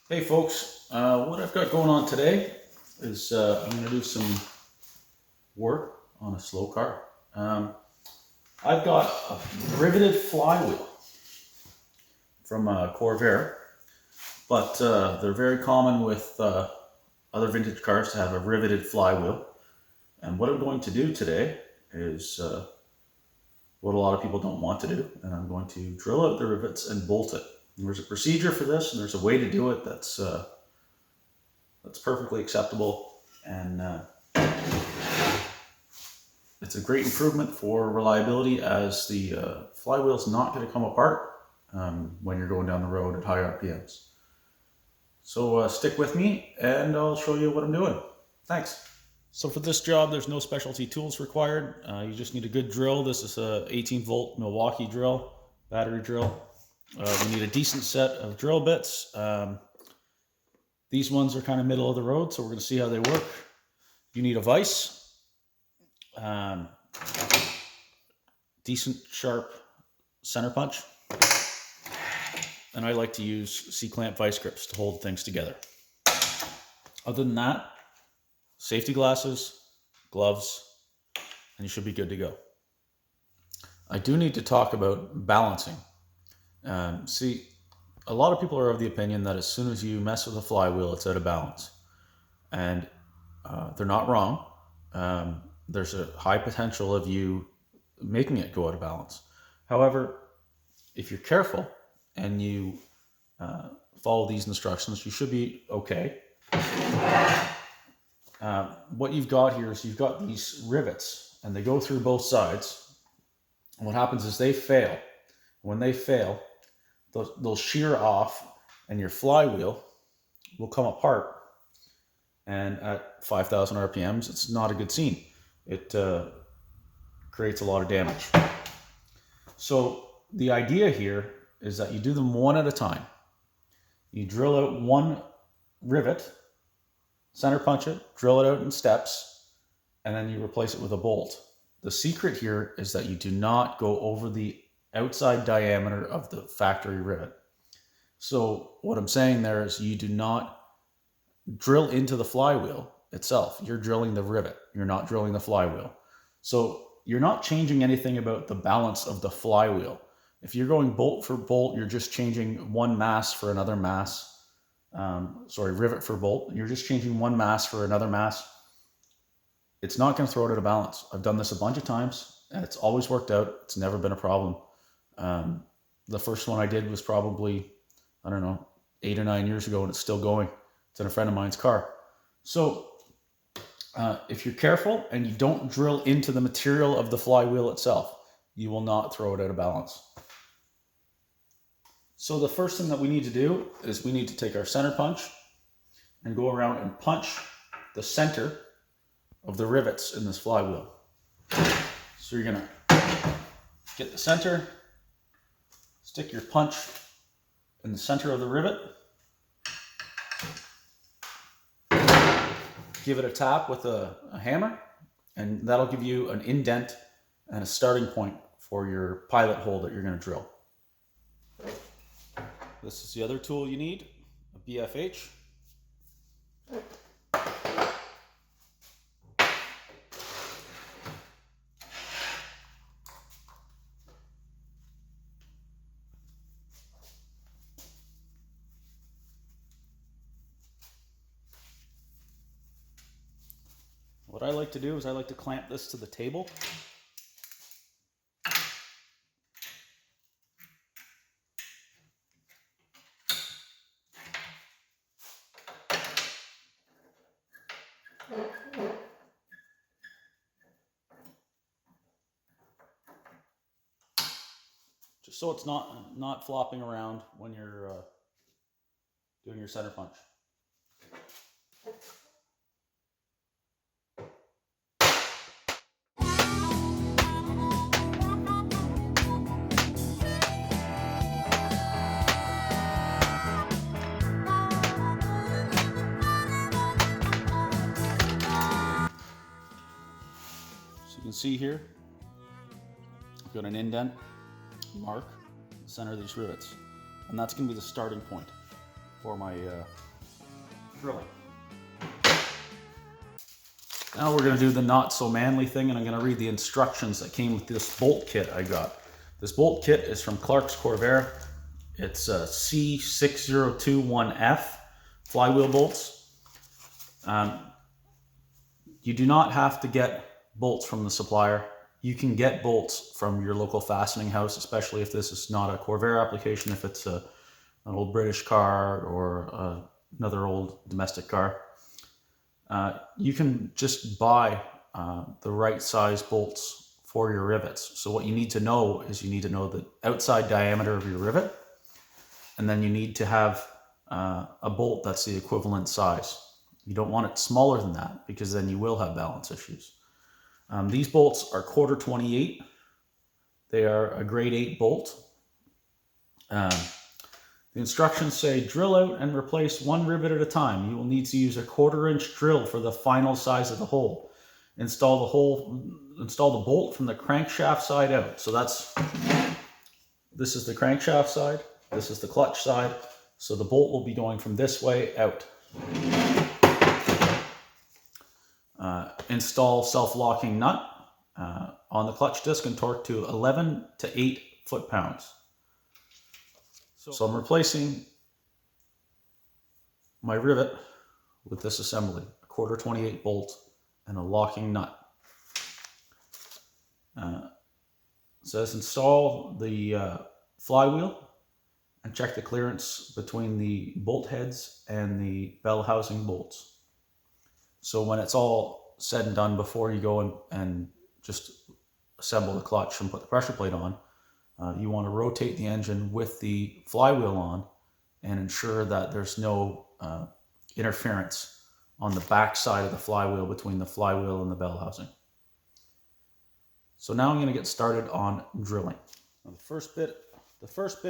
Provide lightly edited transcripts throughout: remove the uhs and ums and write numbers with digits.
Hey folks, what I've got going on today is I'm going to do some work on a slow car. I've got a riveted flywheel from Corvair, but they're very common with other vintage cars to have a riveted flywheel. And what I'm going to do today is what a lot of people don't want to do, and I'm going to drill out the rivets and bolt it. And there's a procedure for this, and there's a way to do it that's perfectly acceptable, and it's a great improvement for reliability as the flywheel is not going to come apart when you're going down the road at high RPMs. So stick with me and I'll show you what I'm doing. Thanks. So for this job, there's no specialty tools required. You just need a good drill. This is a 18-volt Milwaukee drill, battery drill. We need a decent set of drill bits. These ones are kind of middle of the road, so we're going to see how they work. You need a vise, decent sharp center punch, and I like to use C-clamp vice grips to hold things together. Other than that, safety glasses, gloves, and you should be good to go. I do need to talk about balancing. See, a lot of people are of the opinion that as soon as you mess with a flywheel, it's out of balance. And they're not wrong. There's a high potential of you making it go out of balance. However, if you're careful and you follow these instructions, you should be okay. What you've got here is you've got these rivets, and they go through both sides. And what happens is they fail. When they fail, they'll shear off, and your flywheel will come apart. And at 5,000 RPMs, it's not a good scene. It creates a lot of damage. So the idea here is that you do them one at a time. You drill out one rivet, center punch it, drill it out in steps, and then you replace it with a bolt. The secret here is that you do not go over the outside diameter of the factory rivet. So what I'm saying there is you do not drill into the flywheel itself. You're drilling the rivet. You're not drilling the flywheel. So you're not changing anything about the balance of the flywheel. If you're going bolt for bolt, you're just changing one mass for another mass. Rivet for bolt. You're just changing one mass for another mass. It's not going to throw it out of balance. I've done this a bunch of times, and it's always worked out. It's never been a problem. The first one I did was probably, 8 or 9 years ago, and it's still going. It's in a friend of mine's car. So if you're careful and you don't drill into the material of the flywheel itself, you will not throw it out of balance. So the first thing that we need to do is we need to take our center punch and go around and punch the center of the rivets in this flywheel. So you're gonna get the center, stick your punch in the center of the rivet, give it a tap with a hammer, and that'll give you an indent and a starting point for your pilot hole that you're going to drill. This is the other tool you need, a BFH. What I like to do is I like to clamp this to the table. Just so it's not flopping around when you're doing your center punch. So you can see here, I've got an indent mark in the center of these rivets, and that's going to be the starting point. for my drilling. Now we're going to do the not so manly thing, and I'm going to read the instructions that came with this bolt kit I got. This bolt kit is from Clark's Corvair. It's C6021F flywheel bolts. You do not have to get bolts from the supplier. You can get bolts from your local fastening house, especially if this is not a Corvair application, if it's an old British car or another old domestic car. You can just buy the right size bolts for your rivets. So what you need to know is you need to know the outside diameter of your rivet, and then you need to have a bolt that's the equivalent size. You don't want it smaller than that because then you will have balance issues. These bolts are 1/4-28. They are a grade 8 bolt. The instructions say drill out and replace one rivet at a time. You will need to use a 1/4-inch drill for the final size of the hole. Install the bolt from the crankshaft side out. So this is the crankshaft side, this is the clutch side. So the bolt will be going from this way out. Install self-locking nut on the clutch disc and torque to 11 to 8 foot-pounds. So I'm replacing my rivet with this assembly, a 1/4-28 bolt and a locking nut. It says install the flywheel and check the clearance between the bolt heads and the bell housing bolts. So when it's all said and done, before you go and just assemble the clutch and put the pressure plate on, you want to rotate the engine with the flywheel on and ensure that there's no interference on the back side of the flywheel between the flywheel and the bell housing. So now I'm going to get started on drilling. Now the first bit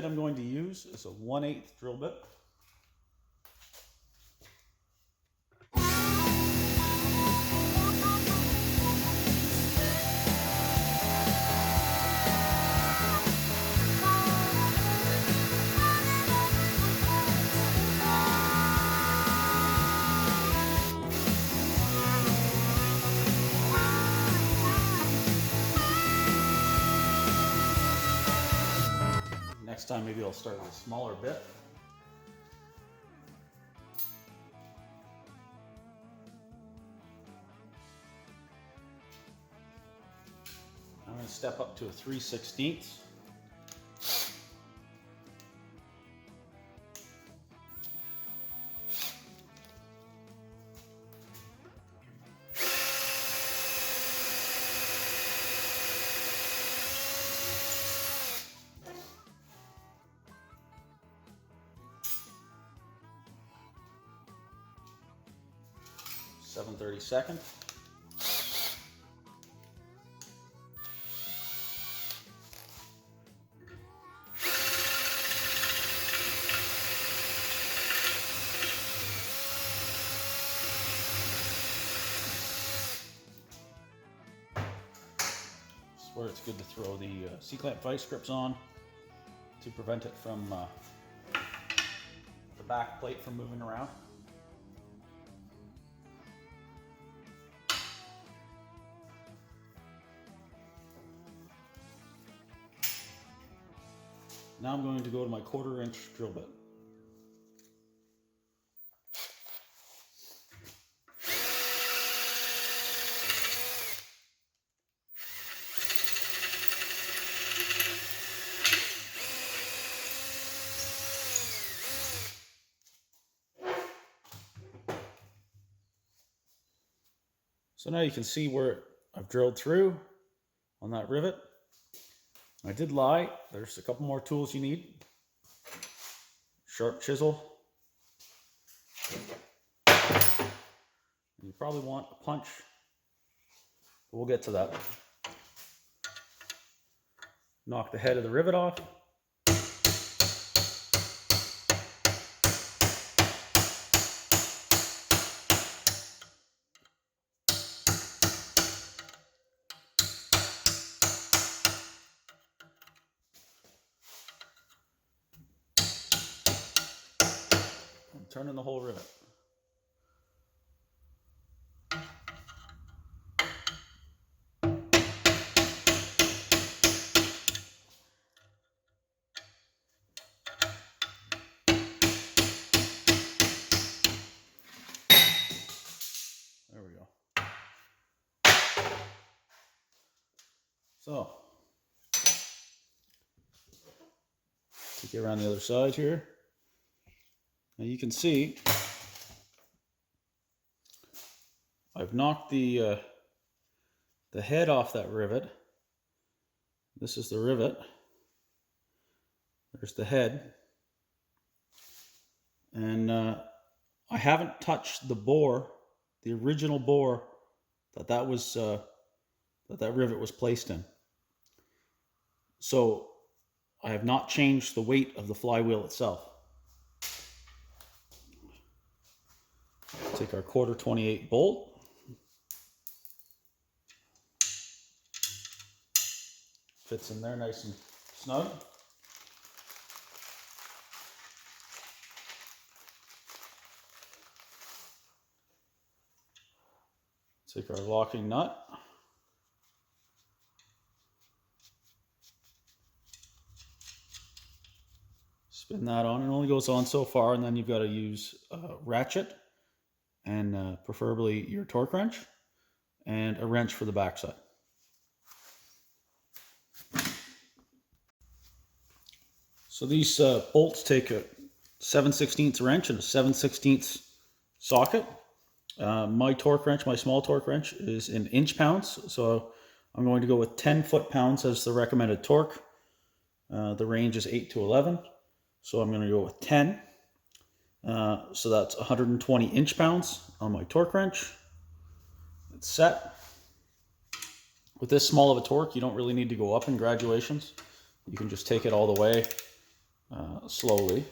I'm going to use is a 1/8 drill bit. Next time maybe I'll start with a smaller bit. I'm going to step up to a 3/16. Seven 32nd. This is where it's good to throw the C-clamp vice grips on to prevent it from the back plate from moving around. Now I'm going to go to my 1/4-inch drill bit. So now you can see where I've drilled through on that rivet. I did lie, there's a couple more tools you need. Sharp chisel. You probably want a punch, but we'll get to that. Knock the head of the rivet off. turning the whole rivet. There we go. So, take it around the other side here. Now you can see I've knocked the head off that rivet. This is the rivet. There's the head. And I haven't touched the bore, the original bore that rivet was placed in. So I have not changed the weight of the flywheel itself. Take our 1/4 28 bolt. Fits in there nice and snug. Take our locking nut. Spin that on. It only goes on so far, and then you've got to use a ratchet and preferably your torque wrench and a wrench for the backside. So these bolts take a 7/16 wrench and a 7/16 socket. My torque wrench, my small torque wrench, is in inch pounds, so I'm going to go with 10 foot-pounds as the recommended torque. The range is 8 to 11, so I'm going to go with 10. So that's 120 inch-pounds on my torque wrench. It's set. With this small of a torque, you don't really need to go up in graduations. You can just take it all the way slowly.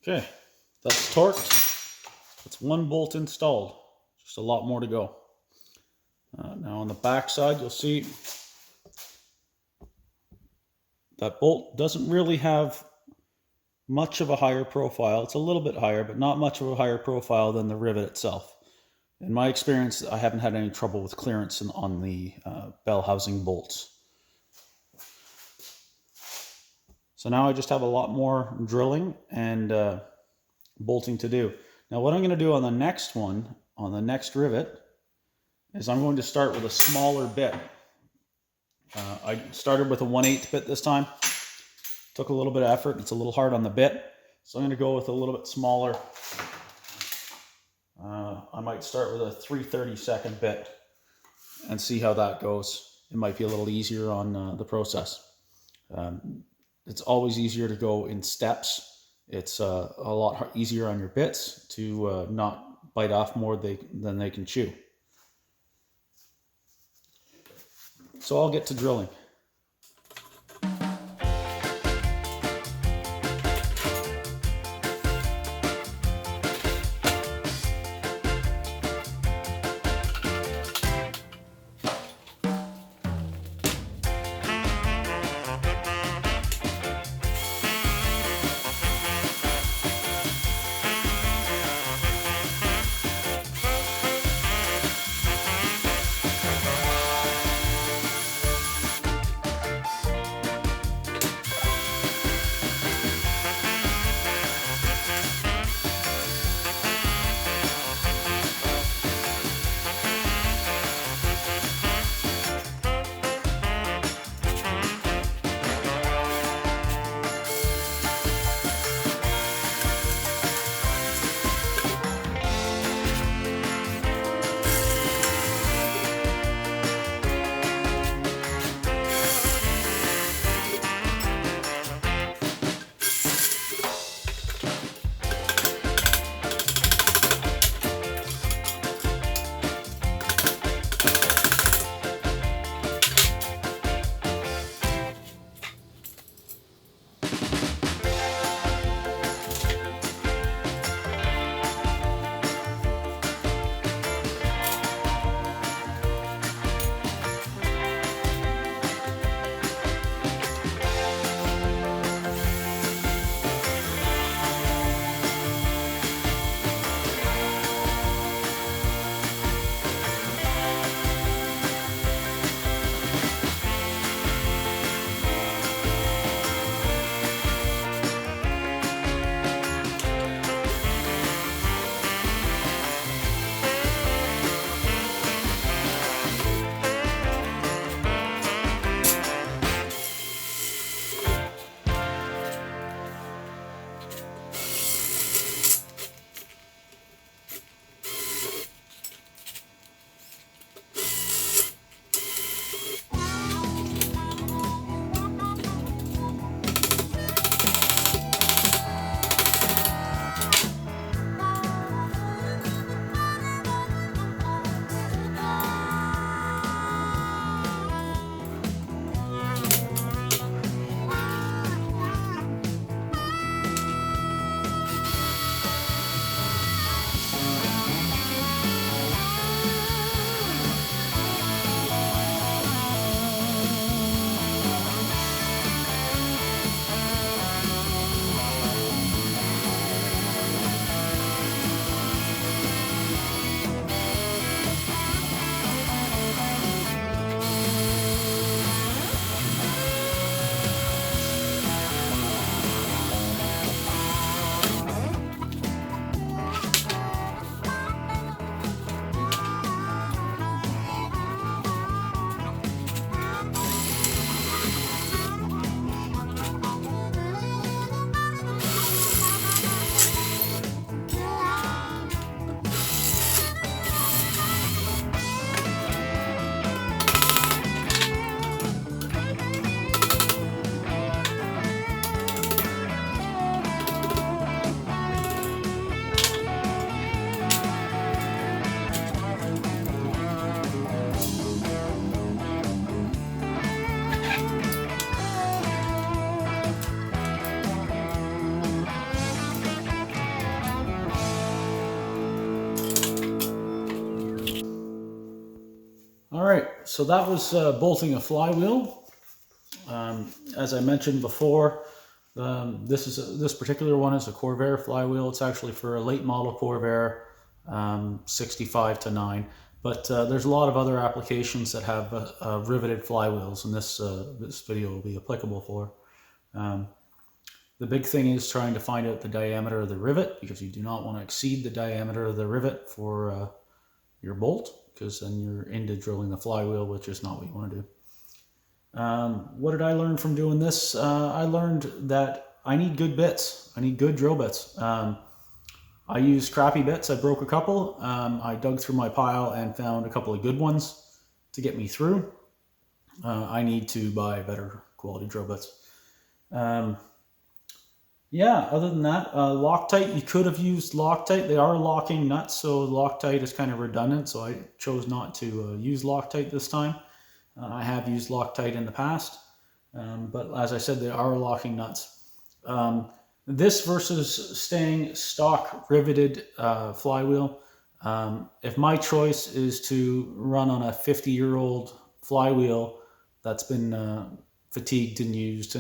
Okay, that's torqued. That's one bolt installed. Just a lot more to go. Now on the back side, you'll see that bolt doesn't really have much of a higher profile. It's a little bit higher, but not much of a higher profile than the rivet itself. In my experience, I haven't had any trouble with clearance on the bell housing bolts. So now I just have a lot more drilling and bolting to do. Now what I'm going to do on the next one, on the next rivet, is I'm going to start with a smaller bit. I started with a 1/8 bit this time. Took a little bit of effort. It's a little hard on the bit. So I'm going to go with a little bit smaller. I might start with a 3/32 bit and see how that goes. It might be a little easier on the process. It's always easier to go in steps. It's a lot easier on your bits to not bite off more than they can chew. So I'll get to drilling. All right, so that was bolting a flywheel. As I mentioned before, this particular one is a Corvair flywheel. It's actually for a late model Corvair 65 to 9. But there's a lot of other applications that have riveted flywheels, and this video will be applicable for. The big thing is trying to find out the diameter of the rivet, because you do not want to exceed the diameter of the rivet for your bolt, because then you're into drilling the flywheel, which is not what you want to do. What did I learn from doing this? I learned that I need good bits. I need good drill bits. I used crappy bits. I broke a couple. I dug through my pile and found a couple of good ones to get me through. I need to buy better quality drill bits. Yeah, other than that, Loctite, you could have used Loctite. They are locking nuts, so Loctite is kind of redundant, so I chose not to use Loctite this time. I have used Loctite in the past, but as I said, they are locking nuts. This versus staying stock riveted flywheel, if my choice is to run on a 50-year-old flywheel that's been fatigued and used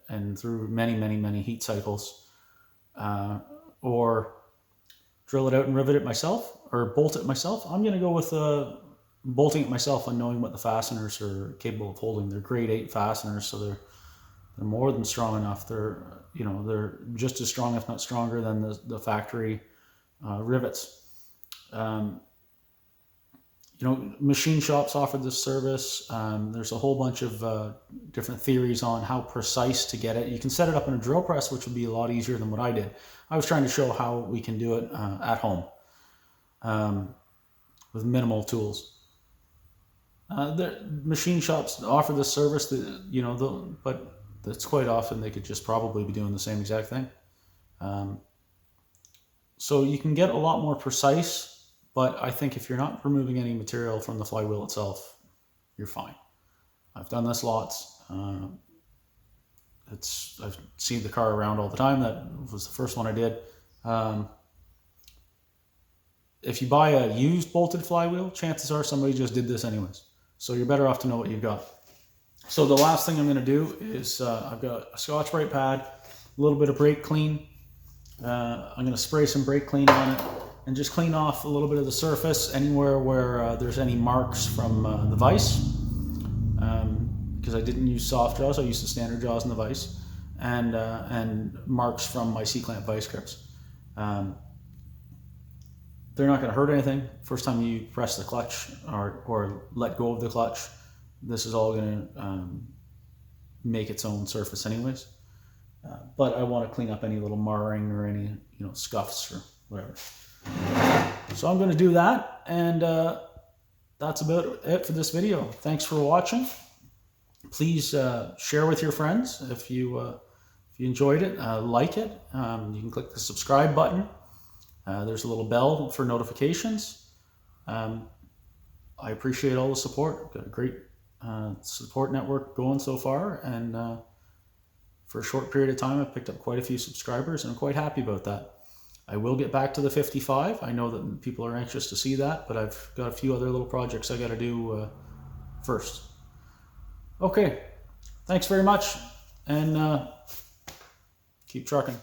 and through many heat cycles, or drill it out and rivet it myself or bolt it myself, I'm going to go with bolting it myself and knowing what the fasteners are capable of holding. They're grade 8 fasteners, so they're more than strong enough. They're just as strong, if not stronger, than the factory rivets. Machine shops offer this service. There's a whole bunch of different theories on how precise to get it. You can set it up in a drill press, which would be a lot easier than what I did. I was trying to show how we can do it at home with minimal tools. The machine shops offer this service, but it's quite often they could just probably be doing the same exact thing. So you can get a lot more precise. But I think if you're not removing any material from the flywheel itself, you're fine. I've done this lots. I've seen the car around all the time. That was the first one I did. If you buy a used bolted flywheel, chances are somebody just did this anyways. So you're better off to know what you've got. So the last thing I'm going to do is I've got a Scotch-Brite pad, a little bit of brake clean. I'm going to spray some brake clean on it and just clean off a little bit of the surface anywhere where there's any marks from the vise, because I didn't use soft jaws. I used the standard jaws in the vise, and marks from my C-clamp vice grips. They're not going to hurt anything. First time you press the clutch or let go of the clutch, this is all going to make its own surface anyways. But I want to clean up any little marring or any scuffs or whatever. So I'm going to do that, and that's about it for this video. Thanks for watching. Please share with your friends if you enjoyed it. Like it. You can click the subscribe button. There's a little bell for notifications. I appreciate all the support. I've got a great support network going so far, and for a short period of time I've picked up quite a few subscribers, and I'm quite happy about that. I will get back to the 55. I know that people are anxious to see that, but I've got a few other little projects I got to do first. Okay, thanks very much, and keep trucking.